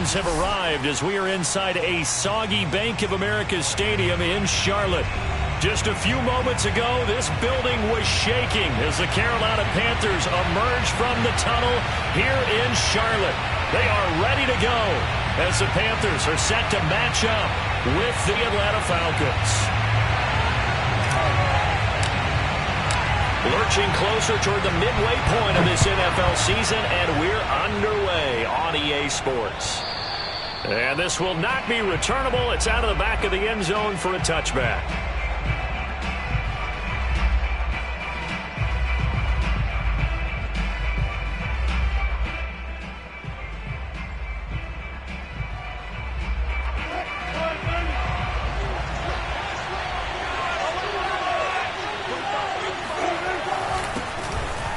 fans have arrived as we are inside a soggy Bank of America Stadium in Charlotte. Just a few moments ago, this building was shaking as the Carolina Panthers emerged from the tunnel here in Charlotte. They are ready to go as the Panthers are set to match up with the Atlanta Falcons. Lurching closer toward the midway point of this NFL season, and we're underway on EA Sports. And this will not be returnable. It's out of the back of the end zone for a touchback.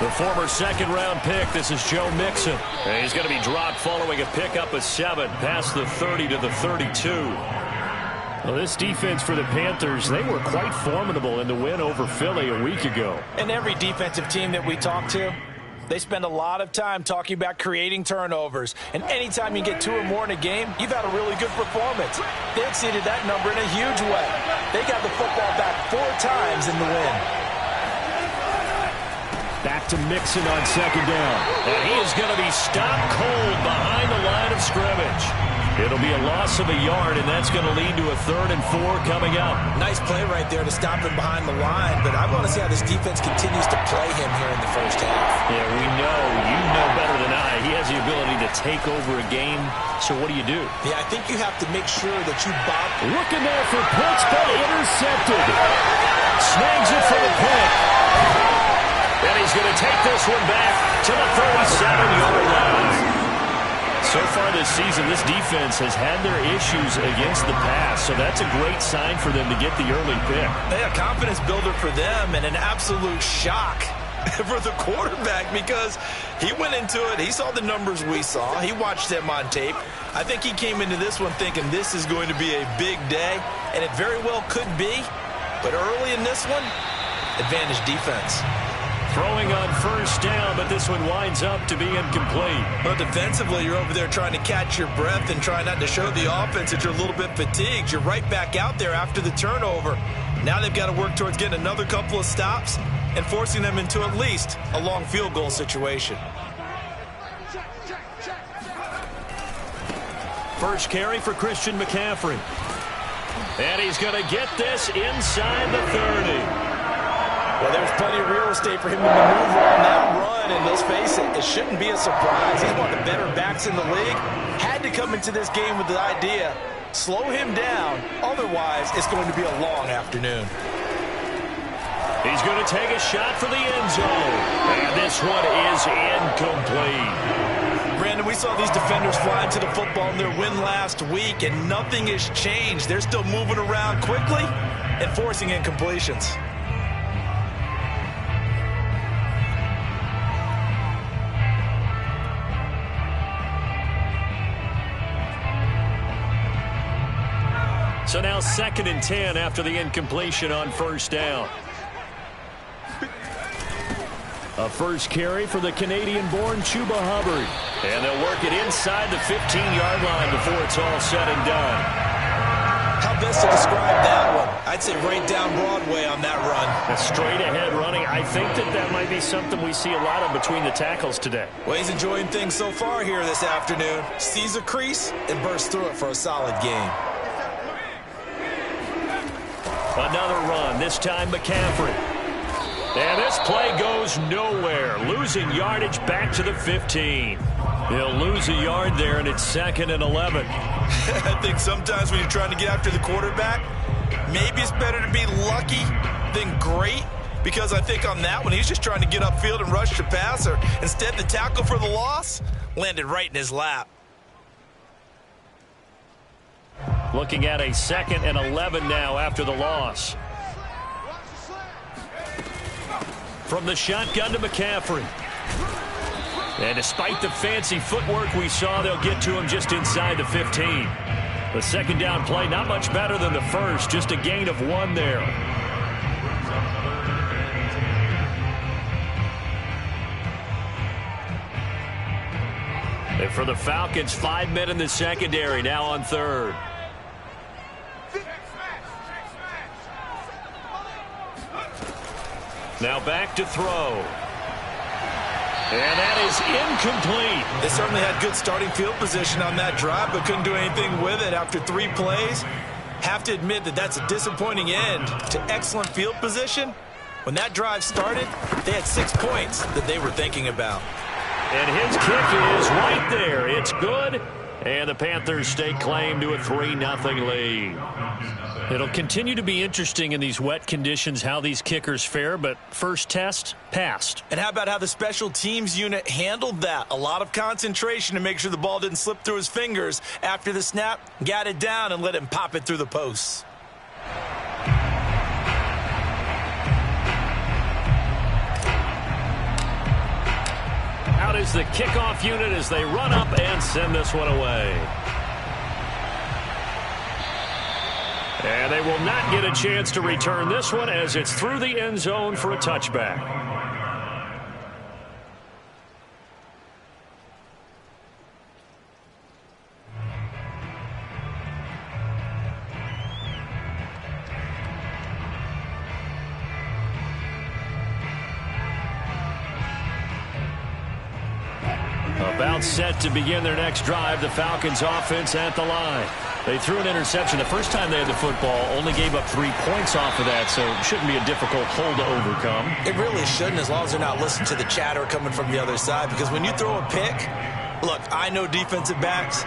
The former second-round pick, this is Joe Mixon. And he's going to be dropped following a pickup of 7 past the 30 to the 32. Well, this defense for the Panthers, they were quite formidable in the win over Philly a week ago. And every defensive team that we talk to, they spend a lot of time talking about creating turnovers. And anytime you get 2 or more in a game, you've had a really good performance. They exceeded that number in a huge way. They got the football back 4 times in the win. Back to Mixon on second down. And he is going to be stopped cold behind the line of scrimmage. It'll be a loss of a yard, and that's going to lead to a 3rd and 4 coming up. Nice play right there to stop him behind the line, but I want to see how this defense continues to play him here in the first half. Yeah, we know. You know better than I. He has the ability to take over a game, so what do you do? Yeah, I think you have to make sure that you bop. Looking there for Pitts, but intercepted. Snags it for the pick. And he's going to take this one back to the 37-yard line. So far this season, this defense has had their issues against the pass, so that's a great sign for them to get the early pick. Yeah, confidence builder for them and an absolute shock for the quarterback because he went into it. He saw the numbers we saw. He watched them on tape. I think he came into this one thinking this is going to be a big day, and it very well could be. But early in this one, advantage defense. Throwing on first down, but this one winds up to be incomplete. But defensively, you're over there trying to catch your breath and try not to show the offense that you're a little bit fatigued. You're right back out there after the turnover. Now they've got to work towards getting another couple of stops and forcing them into at least a long field goal situation. First carry for Christian McCaffrey. And he's going to get this inside the 30. Well, there's plenty of real estate for him to maneuver on that run, and let's face it, it shouldn't be a surprise. He's one of the better backs in the league. Had to come into this game with the idea, slow him down, otherwise it's going to be a long afternoon. He's going to take a shot for the end zone, and this one is incomplete. Brandon, we saw these defenders fly into the football in their win last week, and nothing has changed. They're still moving around quickly and forcing incompletions. So now 2nd and 10 after the incompletion on first down. A first carry for the Canadian-born Chuba Hubbard. And they'll work it inside the 15-yard line before it's all said and done. How best to describe that one? I'd say right down Broadway on that run. A straight-ahead running. I think that might be something we see a lot of between the tackles today. Well, he's enjoying things so far here this afternoon. Sees a crease and bursts through it for a solid game. Another run, this time McCaffrey. And this play goes nowhere. Losing yardage back to the 15. He'll lose a yard there, and it's 2nd and 11. I think sometimes when you're trying to get after the quarterback, maybe it's better to be lucky than great. Because I think on that one, he's just trying to get upfield and rush the passer. Instead, the tackle for the loss landed right in his lap. Looking at a 2nd and 11 now after the loss. From the shotgun to McCaffrey. And despite the fancy footwork we saw, they'll get to him just inside the 15. The second down play, not much better than the first, just a gain of 1 there. They for the Falcons. 5 men in the secondary, now on third. Now back to throw. And that is incomplete. They certainly had good starting field position on that drive, but couldn't do anything with it after 3 plays. Have to admit that that's a disappointing end to excellent field position. When that drive started, they had 6 points that they were thinking about. And his kick is right there. It's good. And the Panthers stake claim to a 3-0 lead. It'll continue to be interesting in these wet conditions how these kickers fare, but first test, passed. And how about how the special teams unit handled that? A lot of concentration to make sure the ball didn't slip through his fingers. After the snap, got it down and let him pop it through the posts. Out is the kickoff unit as they run up and send this one away. And they will not get a chance to return this one as it's through the end zone for a touchback. About set to begin their next drive, the Falcons offense at the line. They threw an interception the first time they had the football, only gave up 3 points off of that, so it shouldn't be a difficult hole to overcome. It really shouldn't, as long as they're not listening to the chatter coming from the other side, because when you throw a pick, look, I know defensive backs,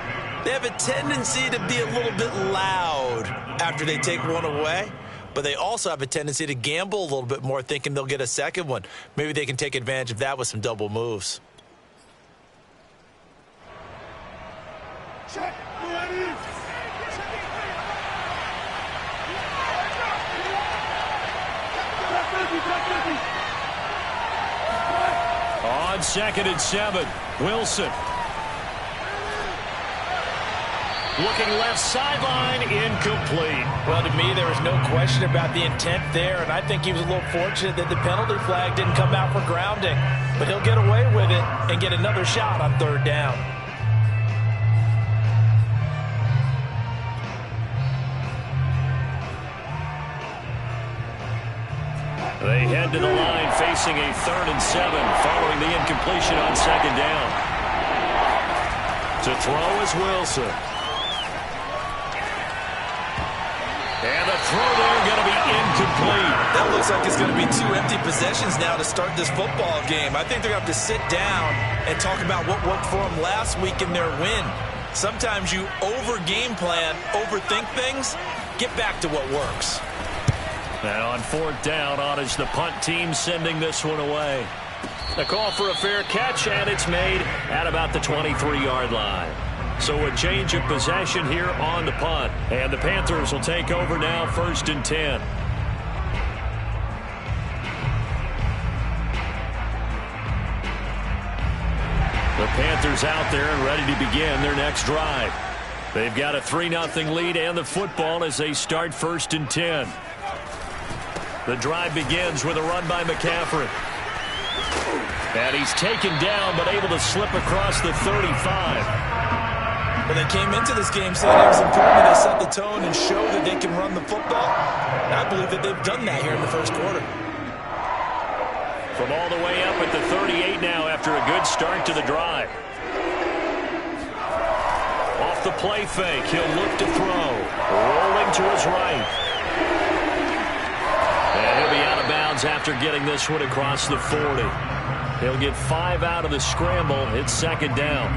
they have a tendency to be a little bit loud after they take one away, but they also have a tendency to gamble a little bit more, thinking they'll get a second one. Maybe they can take advantage of that with some double moves. Check. On 2nd and 7, Wilson. Looking left sideline, incomplete. Well, to me, there was no question about the intent there, and I think he was a little fortunate that the penalty flag didn't come out for grounding. But he'll get away with it and get another shot on 3rd down. They head to the line facing a 3rd and 7 following the incompletion on 2nd down. To throw is Wilson. And the throw there going to be incomplete. That looks like it's going to be 2 empty possessions now to start this football game. I think they're going to have to sit down and talk about what worked for them last week in their win. Sometimes you over-game plan, overthink things, get back to what works. Now on 4th down, on is the punt team sending this one away. A call for a fair catch, and it's made at about the 23-yard line. So a change of possession here on the punt. And the Panthers will take over now, 1st and 10. The Panthers out there and ready to begin their next drive. They've got a 3-0 lead and the football as they start 1st and 10. The drive begins with a run by McCaffrey. And he's taken down but able to slip across the 35. Well, they came into this game saying it was important they set the tone and show that they can run the football. And I believe that they've done that here in the 1st quarter. From all the way up at the 38 now after a good start to the drive. Off the play fake, he'll look to throw. Rolling to his right. And he'll be out of bounds after getting this one across the 40. He'll get 5 out of the scramble. It's 2nd down.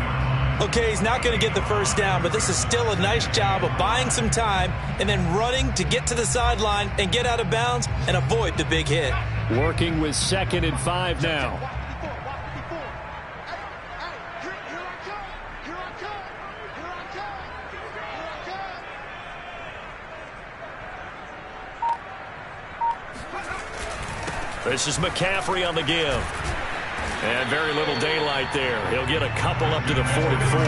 Okay, he's not going to get the 1st down, but this is still a nice job of buying some time and then running to get to the sideline and get out of bounds and avoid the big hit. Working with 2nd and 5 now. This is McCaffrey on the give. And very little daylight there. He'll get a couple up to the 44.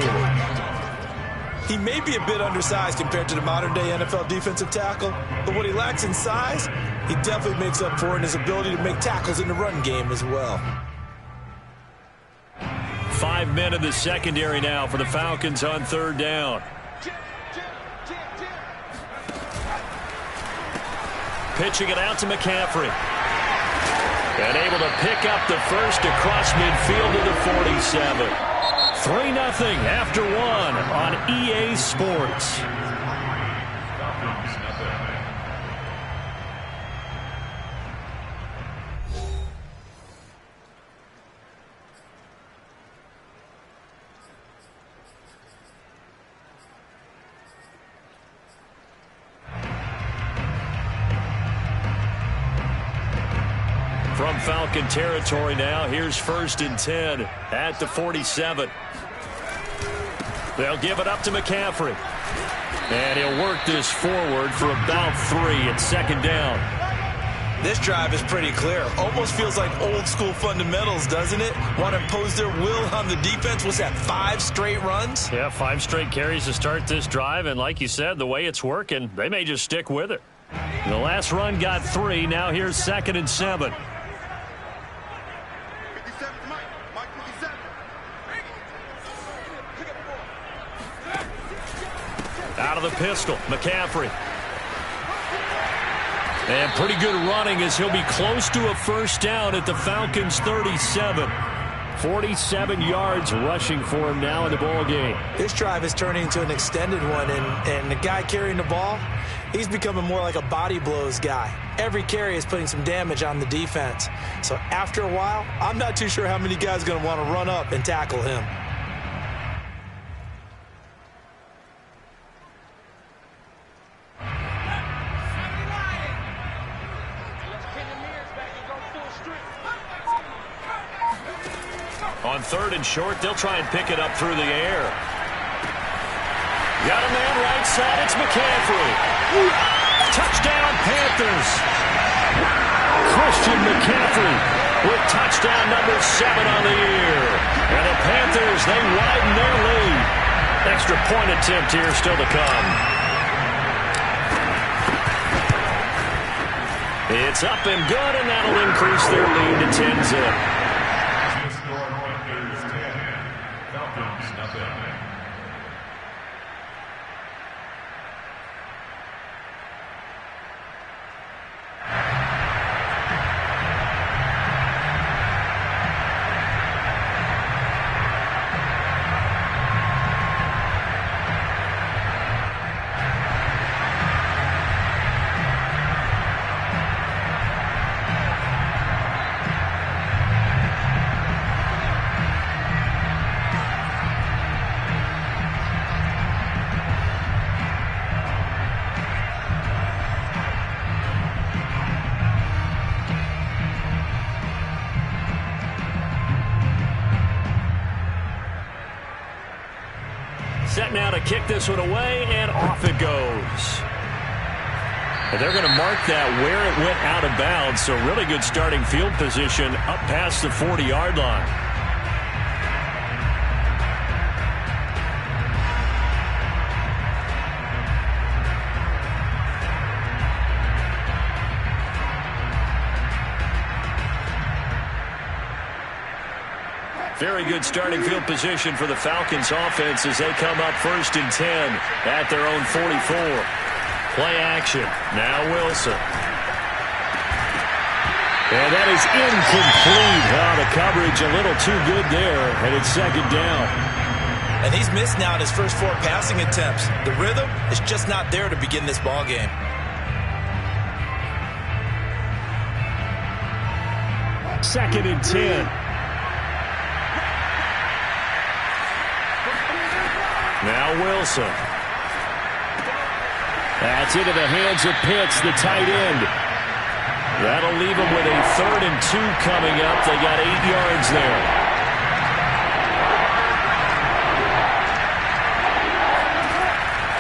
He may be a bit undersized compared to the modern-day NFL defensive tackle, but what he lacks in size, he definitely makes up for in his ability to make tackles in the run game as well. 5 men in the secondary now for the Falcons on third down. Pitching it out to McCaffrey. And able to pick up the first across midfield to the 47. 3-0 after one on EA Sports. From Falcon territory now, here's 1st and 10 at the 47. They'll give it up to McCaffrey. And he'll work this forward for about 3 at 2nd down. This drive is pretty clear. Almost feels like old school fundamentals, doesn't it? Want to impose their will on the defense. What's that, 5 straight runs? Yeah, 5 straight carries to start this drive. And like you said, the way it's working, they may just stick with it. The last run got 3. Now here's 2nd and 7. Out of the pistol, McCaffrey. And pretty good running as he'll be close to a first down at the Falcons' 37. 47 yards rushing for him now in the ball game. This drive is turning into an extended one, and the guy carrying the ball, he's becoming more like a body blows guy. Every carry is putting some damage on the defense. So after a while, I'm not too sure how many guys are going to want to run up and tackle him. On 3rd and short, they'll try and pick it up through the air. Got a man right side, it's McCaffrey. Touchdown, Panthers. Christian McCaffrey with touchdown number 7 on the year. And the Panthers, they widen their lead. Extra point attempt here still to come. It's up and good, and that'll increase their lead to 10-zip. Set now to kick this one away, and off it goes. And they're going to mark that where it went out of bounds, so really good starting field position up past the 40-yard line. Very good starting field position for the Falcons offense as they come up 1st and 10 at their own 44. Play action. Now Wilson. And that is incomplete. The coverage a little too good there, and it's 2nd down. And he's missed now in his first 4 passing attempts. The rhythm is just not there to begin this ball game. Second and 10. Now Wilson. That's into the hands of Pitts, the tight end. That'll leave them with a 3rd and 2 coming up. They got 8 yards there.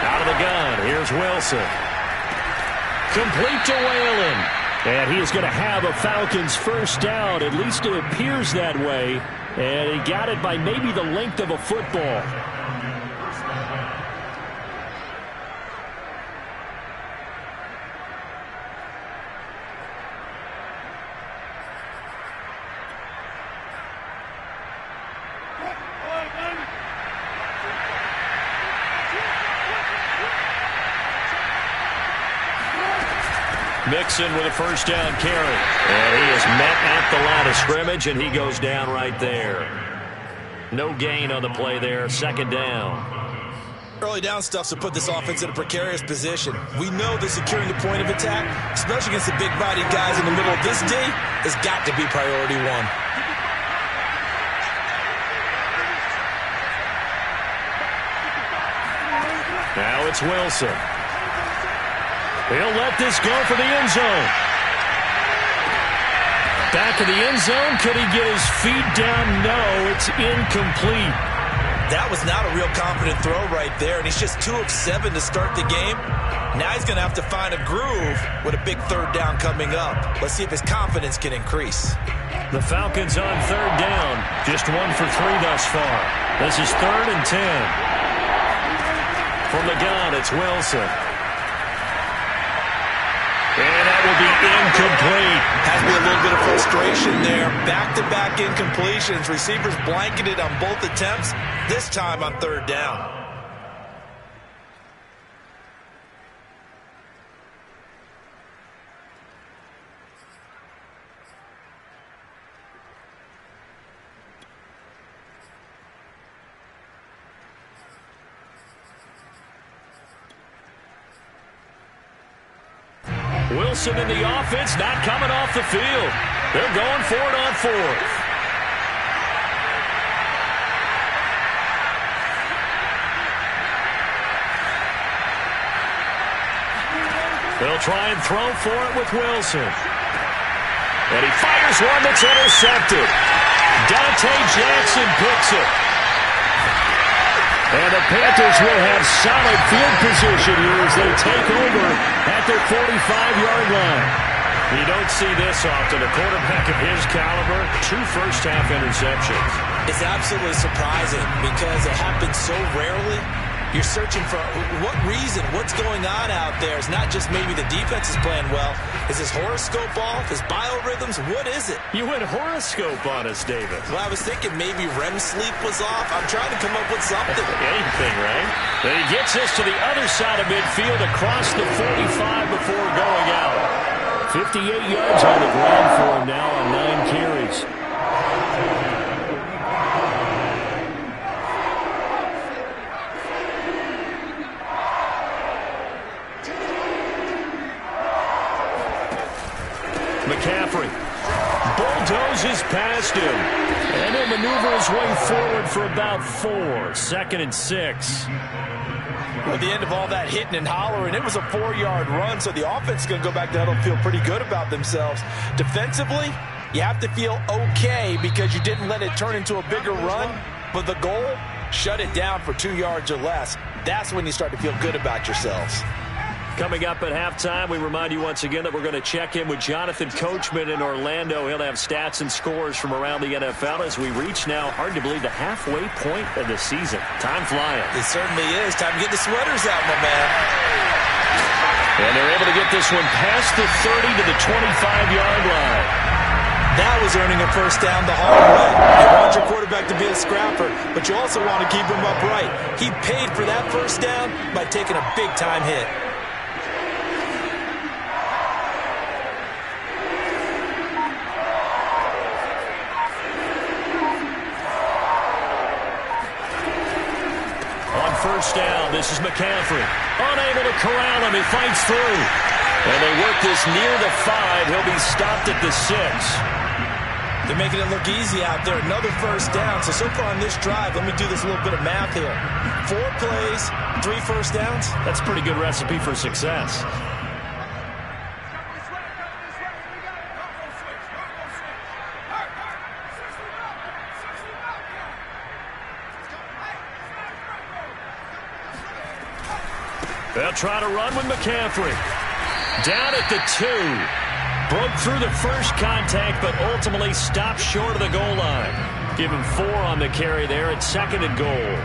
Out of the gun, here's Wilson. Complete to Whalen. And he is going to have a Falcons first down. At least it appears that way. And he got it by maybe the length of a football. Mixon with a first down carry. And he is met at the line of scrimmage, and he goes down right there. No gain on the play there. Second down. Early down stuff to put this offense in a precarious position. We know that securing the point of attack, especially against the big-bodied guys in the middle of this D, has got to be priority one. Now it's Wilson. He'll let this go for the end zone. Back of the end zone. Could he get his feet down? No, it's incomplete. That was not a real confident throw right there, and he's just 2 of 7 to start the game. Now he's going to have to find a groove with a big third down coming up. Let's see if his confidence can increase. The Falcons on third down. Just 1 for 3 thus far. This is 3rd and 10. From the gun, it's Wilson. And that will be incomplete. Has me a little bit of frustration there. Back-to-back incompletions. Receivers blanketed on both attempts, this time on third down. Wilson in the offense, not coming off the field. They're going for it on 4th. They'll try and throw for it with Wilson. And he fires one that's intercepted. Dante Jackson picks it. And the Panthers will have solid field position here as they take over at their 45-yard line. You don't see this often. A quarterback of his caliber, 2 first-half interceptions. It's absolutely surprising because it happens so rarely. You're searching for what reason, what's going on out there. It's not just maybe the defense is playing well. Is his horoscope off? His biorhythms? What is it? You went horoscope on us, David. Well, I was thinking maybe REM sleep was off. I'm trying to come up with something. Anything, right? Then he gets us to the other side of midfield across the 45 before going out. 58 yards on the ground for him now on 9 carries. McCaffrey bulldozes past him, and he'll maneuver his way forward for about 4. 2nd and 6. At the end of all that hitting and hollering, it was a 4-yard run, so the offense is going to go back to huddle and feel pretty good about themselves. Defensively, you have to feel okay because you didn't let it turn into a bigger run, but the goal, shut it down for 2 yards or less. That's when you start to feel good about yourselves. Coming up at halftime, we remind you once again that we're going to check in with Jonathan Coachman in Orlando. He'll have stats and scores from around the NFL as we reach now, hard to believe, the halfway point of the season. Time flying. It certainly is. Time to get the sweaters out, my man. And they're able to get this one past the 30 to the 25-yard line. That was earning a first down the hard way. You want your quarterback to be a scrapper, but you also want to keep him upright. He paid for that first down by taking a big-time hit. First down, this is McCaffrey. Unable to corral him, he fights through. And they work this near the 5. He'll be stopped at the 6. They're making it look easy out there. Another first down. So far on this drive, let me do this little bit of math here. 4 plays, 3 first downs. That's a pretty good recipe for success. They'll try to run with McCaffrey. Down at the 2. Broke through the first contact, but ultimately stopped short of the goal line. Give him 4 on the carry there at 2nd and goal.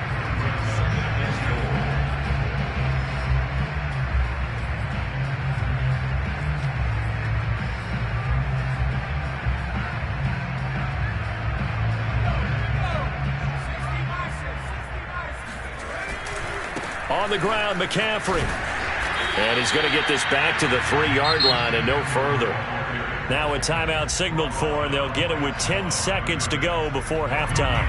On the ground, McCaffrey. And he's going to get this back to the 3-yard line and no further. Now a timeout signaled for, and they'll get it with 10 seconds to go before halftime.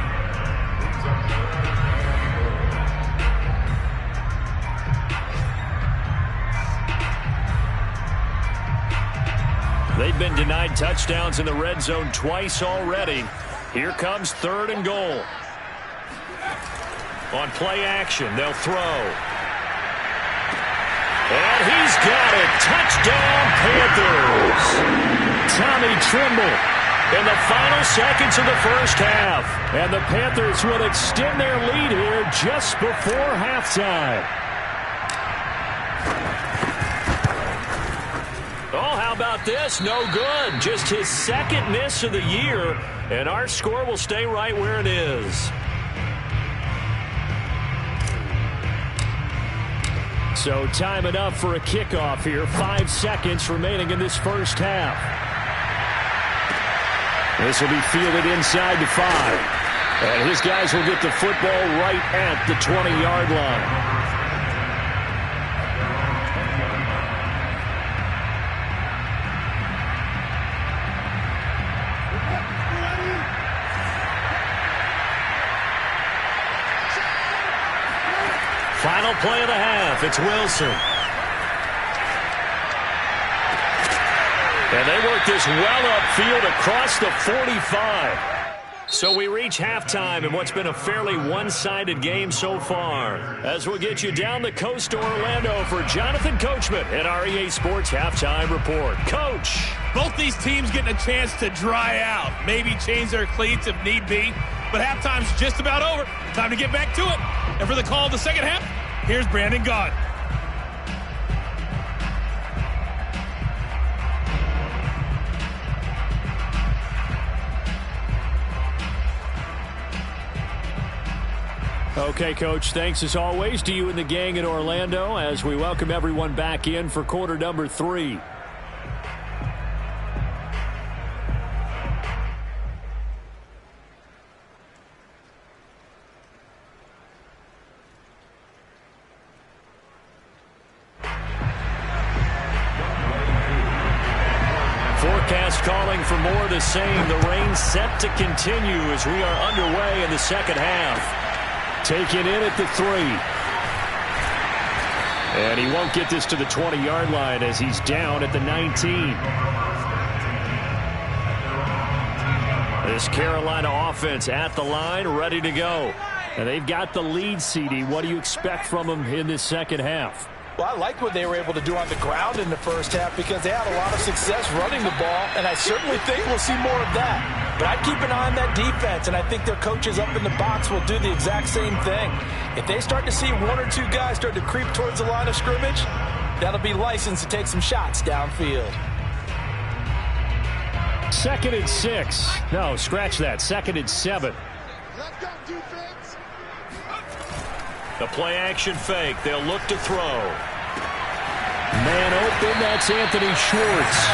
They've been denied touchdowns in the red zone twice already. Here comes 3rd and goal. On play action, they'll throw. And he's got it. Touchdown, Panthers. Tommy Tremble in the final seconds of the first half. And the Panthers will extend their lead here just before halftime. Oh, how about this? No good. Just his 2nd miss of the year. And our score will stay right where it is. So time enough for a kickoff here. 5 seconds remaining in this first half. This will be fielded inside the 5. And his guys will get the football right at the 20-yard line. Final play of the half. It's Wilson. And they work this well upfield across the 45. So we reach halftime in what's been a fairly one-sided game so far. As we'll get you down the coast to Orlando for Jonathan Coachman at our EA Sports Halftime Report. Coach. Both these teams getting a chance to dry out. Maybe change their cleats if need be. But halftime's just about over. Time to get back to it. And for the call of the second half, here's Brandon Gaudin. Okay, Coach, thanks as always to you and the gang in Orlando as we welcome everyone back in for quarter number 3. Forecast calling for more of the same. The rain set to continue as we are underway in the second half. Taken in at the 3. And he won't get this to the 20-yard line as he's down at the 19. This Carolina offense at the line, ready to go. And they've got the lead, CD. What do you expect from them in this second half? Well, I like what they were able to do on the ground in the first half because they had a lot of success running the ball, and I certainly think we'll see more of that. But I'd keep an eye on that defense, and I think their coaches up in the box will do the exact same thing. If they start to see 1 or 2 guys start to creep towards the line of scrimmage, that'll be licensed to take some shots downfield. 2nd and 6. No, scratch that. 2nd and 7. Let's go, defense. The play action fake. They'll look to throw. Man open. That's Anthony Schwartz.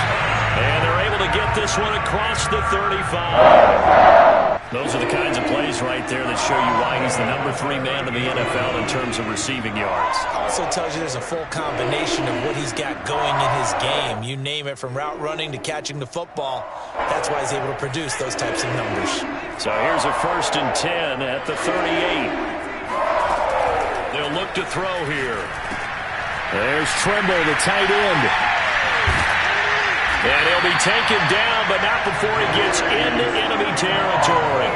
And they're able to get this one across the 35. Those are the kinds of plays right there that show you why he's the number 3 man in the NFL in terms of receiving yards. Also tells you there's a full combination of what he's got going in his game. You name it, from route running to catching the football. That's why he's able to produce those types of numbers. So here's a 1st and 10 at the 38. They'll look to throw here. There's Tremble, the tight end. And he'll be taken down, but not before he gets into enemy territory.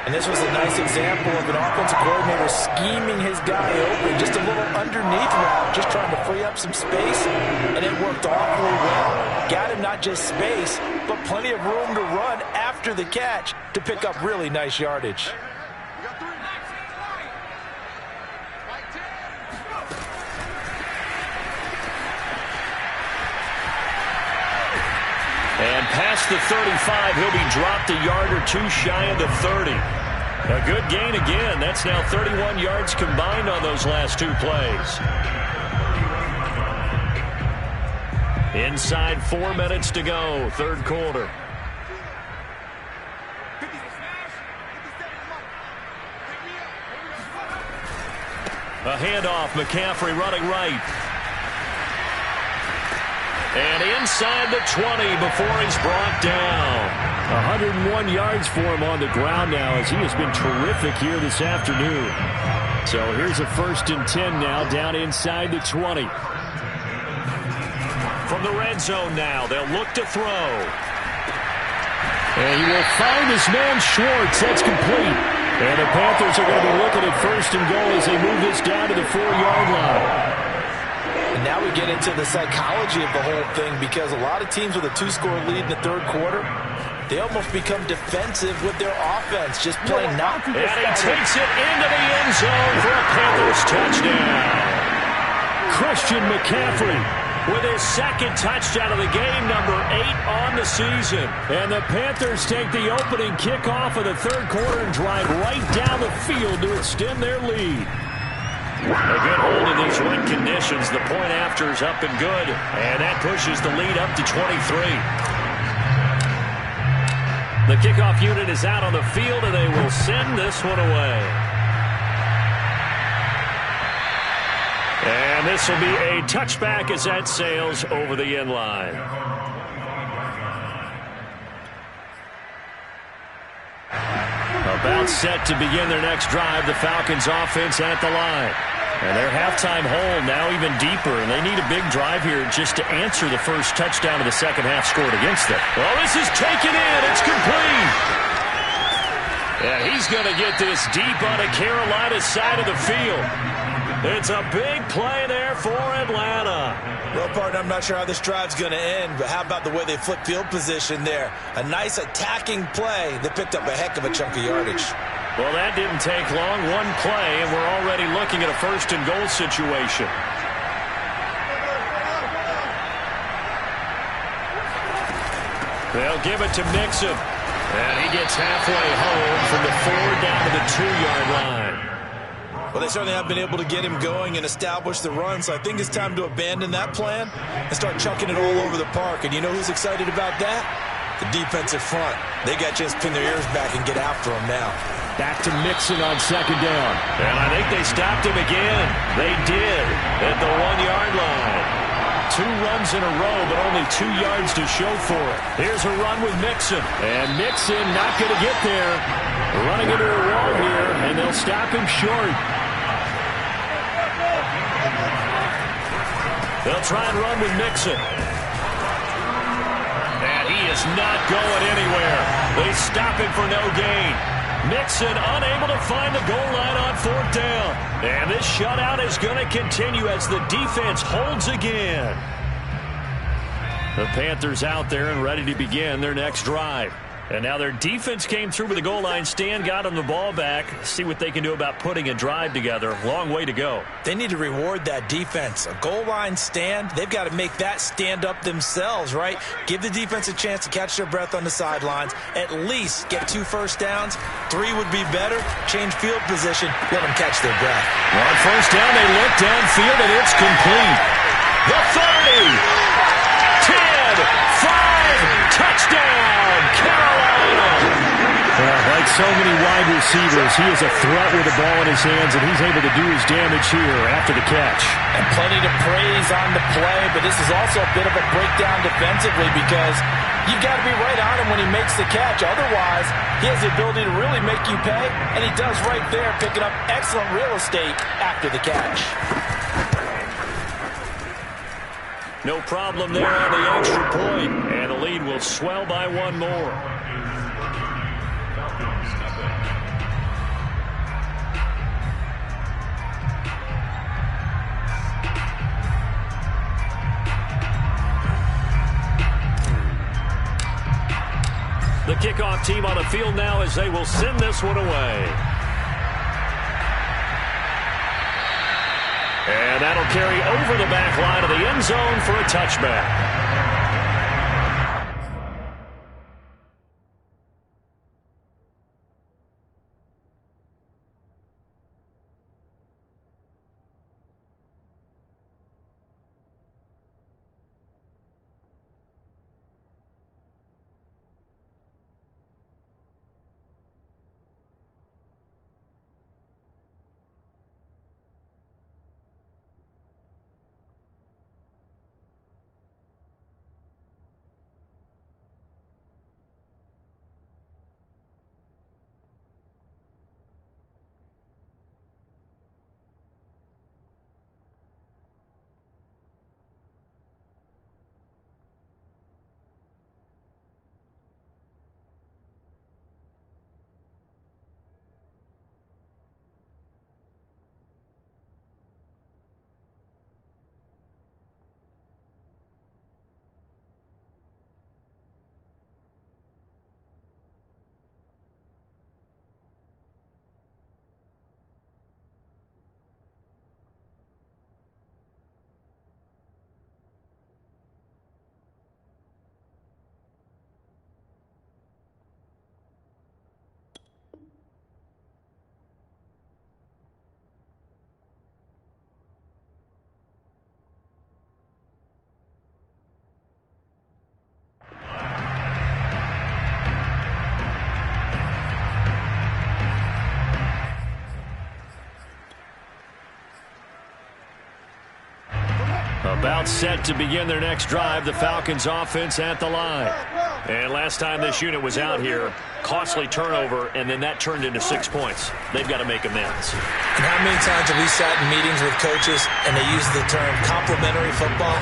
And this was a nice example of an offensive coordinator scheming his guy open. Just a little underneath route, just trying to free up some space. And it worked awfully well. Got him not just space, but plenty of room to run after the catch to pick up really nice yardage. And past the 35, he'll be dropped a yard or 2 shy of the 30. A good gain again. That's now 31 yards combined on those last 2 plays. Inside 4 minutes to go, 3rd quarter. A handoff, McCaffrey running right. And inside the 20 before he's brought down. 101 yards for him on the ground now as he has been terrific here this afternoon. So here's a 1st and 10 now down inside the 20. From the red zone now, they'll look to throw. And he will find his man Schwartz. That's complete. And the Panthers are going to be looking at 1st and goal as they move this down to the 4-yard line. And now we get into the psychology of the whole thing because a lot of teams with a 2-score lead in the third quarter, they almost become defensive with their offense, just playing not to the And he takes it into the end zone for a Panthers touchdown. Christian McCaffrey with his 2nd touchdown of the game, number 8 on the season. And the Panthers take the opening kickoff of the third quarter and drive right down the field to extend their lead. A good hold in these wet conditions. The point after is up and good. And that pushes the lead up to 23. The kickoff unit is out on the field, and they will send this one away. And this will be a touchback as that sails over the end line. About set to begin their next drive, the Falcons offense at the line. And their halftime hole now even deeper, and they need a big drive here just to answer the first touchdown of the second half scored against them. Well, this is taken in. It's complete. And he's going to get this deep on the Carolina side of the field. It's a big play there for Atlanta. Well, partner, I'm not sure how this drive's going to end, but how about the way they flip field position there? A nice attacking play that picked up a heck of a chunk of yardage. Well, that didn't take long. One play, and we're already looking at a 1st and goal situation. They'll give it to Mixon. And he gets halfway home from the 4 down to the 2-yard line. Well, they certainly have been able to get him going and establish the run, so I think it's time to abandon that plan and start chucking it all over the park. And you know who's excited about that? The defensive front. They got to just pin their ears back and get after him now. Back to Mixon on 2nd down. And I think they stopped him again. They did at the 1-yard line. 2 runs in a row, but only 2 yards to show for it. Here's a run with Mixon. And Mixon not going to get there. Running into a wall here, and they'll stop him short. They'll try and run with Mixon. And he is not going anywhere. They stop him for no gain. Mixon unable to find the goal line on 4th down. And this shutout is going to continue as the defense holds again. The Panthers out there and ready to begin their next drive. And now their defense came through with the goal line stand, got them the ball back. See what they can do about putting a drive together. Long way to go. They need to reward that defense. A goal line stand, they've got to make that stand up themselves, right? Give the defense a chance to catch their breath on the sidelines. At least get 2 first downs. 3 would be better. Change field position. Let them catch their breath. Well, on 1st down, they look downfield, and it's complete. The 30. 10. 5. Touchdown. Carolina. Like so many wide receivers, he is a threat with the ball in his hands, and he's able to do his damage here after the catch. And plenty to praise on the play, but this is also a bit of a breakdown defensively because you've got to be right on him when he makes the catch. Otherwise, he has the ability to really make you pay, and he does right there, picking up excellent real estate after the catch. No problem there on the extra point, and the lead will swell by 1 more. The kickoff team on the field now as they will send this one away. And that'll carry over the back line of the end zone for a touchback. About set to begin their next drive, the Falcons offense at the line. And last time this unit was out here, costly turnover, and then that turned into 6 points. They've got to make amends. And how many times have we sat in meetings with coaches and they use the term complementary football?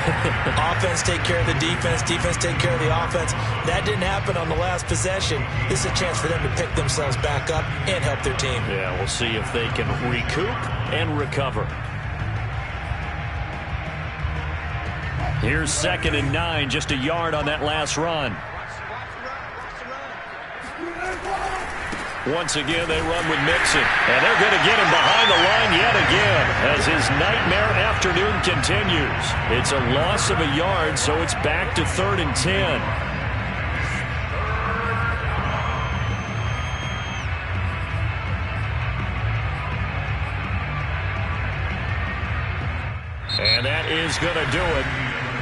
Offense take care of the defense, defense take care of the offense. That didn't happen on the last possession. This is a chance for them to pick themselves back up and help their team. Yeah, we'll see if they can recoup and recover. Here's 2nd and 9, just a yard on that last run. Once again, they run with Mixon. And they're going to get him behind the line yet again as his nightmare afternoon continues. It's a loss of a yard, so it's back to 3rd and 10. And that is going to do it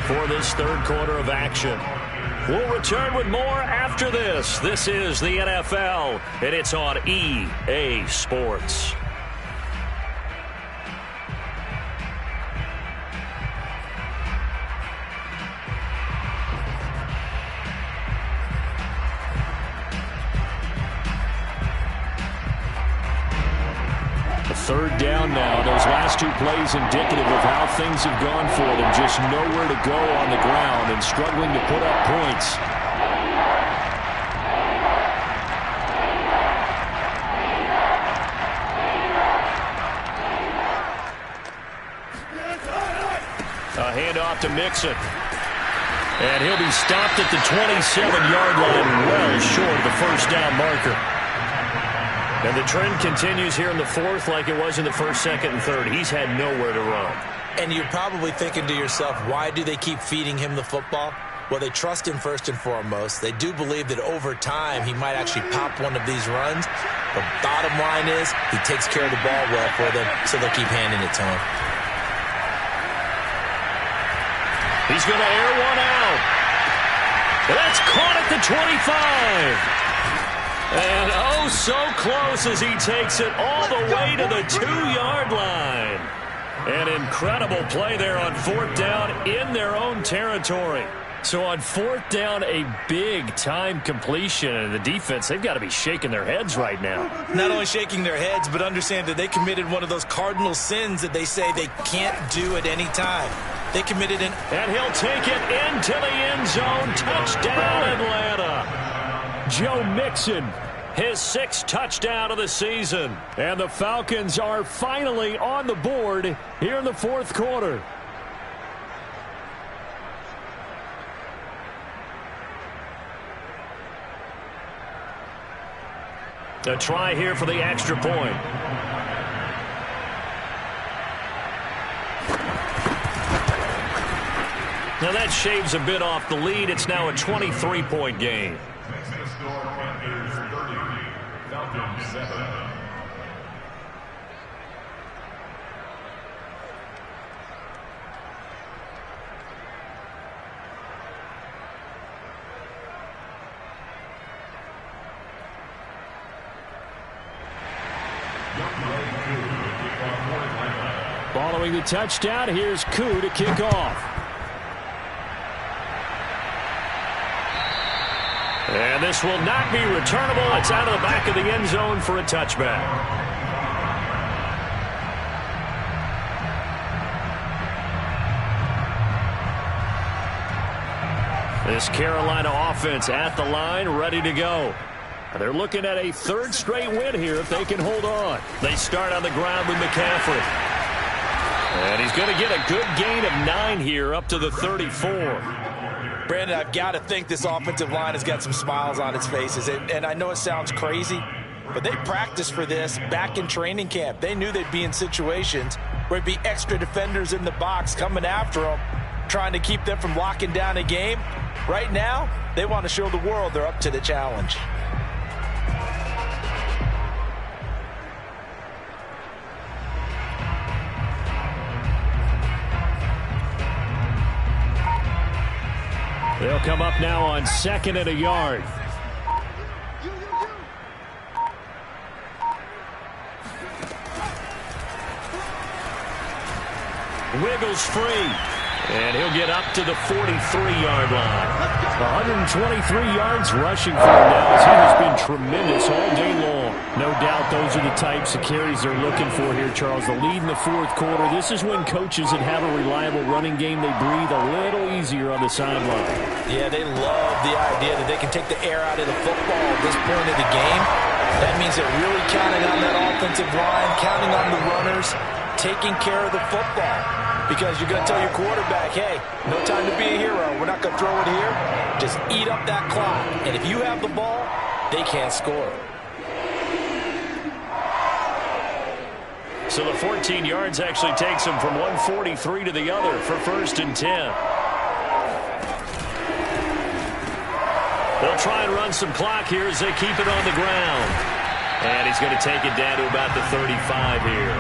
for this 3rd quarter of action. We'll return with more after this. This is the NFL, and it's on EA Sports. Third down now. Those last 2 plays indicative of how things have gone for them. Just nowhere to go on the ground and struggling to put up points. A handoff to Mixon. And he'll be stopped at the 27-yard line, well short of the first down marker. And the trend continues here in the 4th like it was in the 1st, 2nd, and 3rd. He's had nowhere to run. And you're probably thinking to yourself, why do they keep feeding him the football? Well, they trust him first and foremost. They do believe that over time he might actually pop one of these runs. But bottom line is he takes care of the ball well for them, so they'll keep handing it to him. He's going to air one out. That's caught at the 25. And oh, so close as he takes it all the way to the 2-yard line. An incredible play there on 4th down in their own territory. So on 4th down, a big-time completion. And the defense, they've got to be shaking their heads right now. Not only shaking their heads, but understand that they committed one of those cardinal sins that they say they can't do at any time. They committed an... And he'll take it into the end zone. Touchdown, Atlanta. Joe Mixon, his 6th touchdown of the season. And the Falcons are finally on the board here in the 4th quarter. A try here for the extra point. Now that shaves a bit off the lead. It's now a 23-point game. Following the touchdown, here's Koo to kick off. And this will not be returnable. It's out of the back of the end zone for a touchback. This Carolina offense at the line, ready to go. They're looking at a 3rd straight win here if they can hold on. They start on the ground with McCaffrey. And he's going to get a good gain of 9 here up to the 34. Brandon, I've got to think this offensive line has got some smiles on its faces. And I know it sounds crazy, but they practiced for this back in training camp. They knew they'd be in situations where it'd be extra defenders in the box coming after them, trying to keep them from locking down a game. Right now, they want to show the world they're up to the challenge. They'll come up now on 2nd and a yard. Wiggles free. And he'll get up to the 43-yard line. 123 yards rushing for him now, as he has been tremendous all day long. No doubt those are the types of carries they're looking for here, Charles. The lead in the fourth quarter. This is when coaches that have a reliable running game, they breathe a little easier on the sideline. Yeah, they love the idea that they can take the air out of the football at this point of the game. That means they're really counting on that offensive line, counting on the runners, taking care of the football. Because you're going to tell your quarterback, hey, no time to be a hero. We're not going to throw it here. Just eat up that clock. And if you have the ball, they can't score. So the 14 yards actually takes them from 143 to the other for 1st and 10. They'll try and run some clock here as they keep it on the ground. And he's going to take it down to about the 35 here.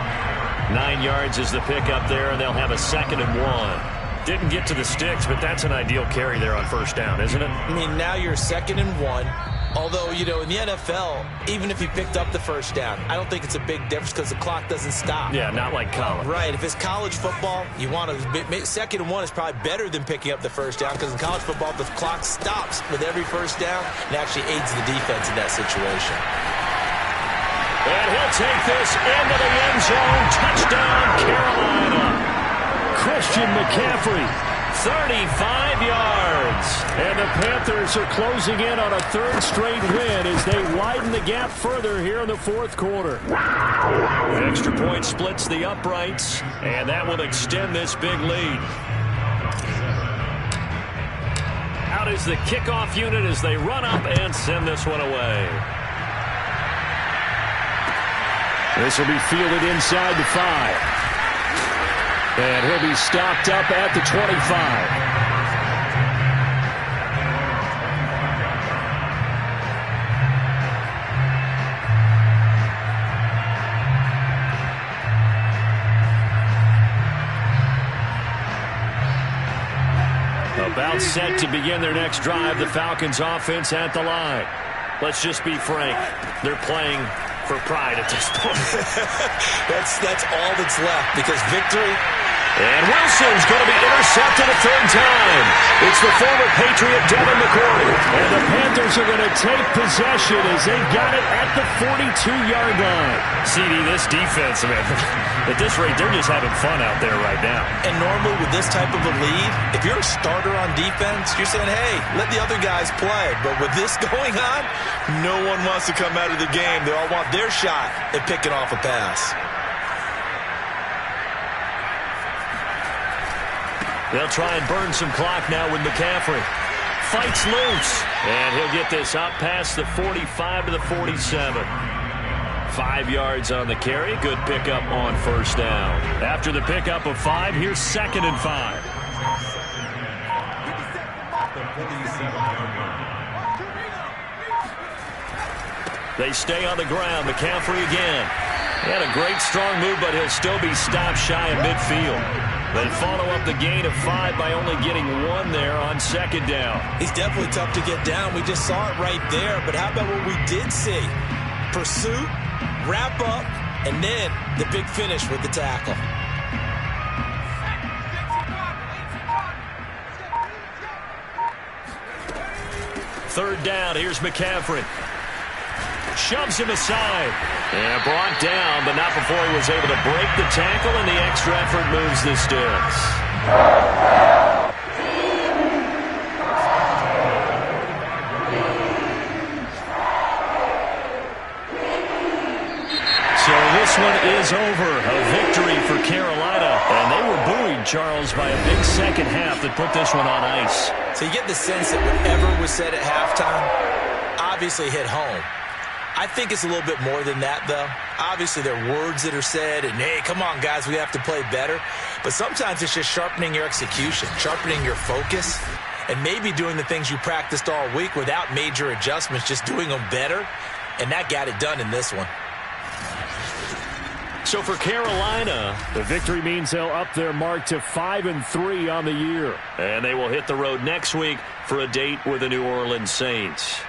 9 yards is the pickup there, and they'll have a 2nd and 1. Didn't get to the sticks, but that's an ideal carry there on 1st down, isn't it? I mean, now you're 2nd and 1. Although, you know, in the NFL, even if you picked up the 1st down, I don't think it's a big difference because the clock doesn't stop. Yeah, not like college. Right. If it's college football, you want to 2nd and 1 is probably better than picking up the 1st down because in college football, the clock stops with every 1st down and actually aids the defense in that situation. And he'll take this into the end zone. Touchdown, Carolina. Christian McCaffrey, 35 yards. And the Panthers are closing in on a 3rd straight win as they widen the gap further here in the 4th quarter. The extra point splits the uprights, and that will extend this big lead. Out is the kickoff unit as they run up and send this one away. This will be fielded inside the 5. And he'll be stopped up at the 25. About set to begin their next drive, the Falcons offense at the line. Let's just be frank. They're playing for pride at this point. That's all that's left because victory. And Wilson's going to be intercepted a 3rd time. It's the former Patriot Devin McCourty. And the Panthers are going to take possession as they got it at the 42-yard line. CD, this defense, man, at this rate, they're just having fun out there right now. And normally with this type of a lead, if you're a starter on defense, you're saying, hey, let the other guys play. But with this going on, no one wants to come out of the game. They all want their shot at picking off a pass. They'll try and burn some clock now with McCaffrey. Fights loose. And he'll get this up past the 45 to the 47. 5 yards on the carry. Good pickup on 1st down. After the pickup of 5, here's 2nd and 5. They stay on the ground. McCaffrey again. He had a great strong move, but he'll still be stopped shy of midfield. They follow up the gain of 5 by only getting 1 there on 2nd down. He's definitely tough to get down. We just saw it right there. But how about what we did see? Pursuit, wrap up, and then the big finish with the tackle. Third down. Here's McCaffrey. Shoves him aside. And brought down, but not before he was able to break the tackle, and the extra effort moves the sticks. So this one is over. A victory for Carolina. And they were buoyed, Charles, by a big second half that put this one on ice. So you get the sense that whatever was said at halftime obviously hit home. I think it's a little bit more than that, though. Obviously, there are words that are said, and, hey, come on, guys, we have to play better. But sometimes it's just sharpening your execution, sharpening your focus, and maybe doing the things you practiced all week without major adjustments, just doing them better. And that got it done in this one. So for Carolina, the victory means they'll up their mark to 5-3 on the year. And they will hit the road next week for a date with the New Orleans Saints.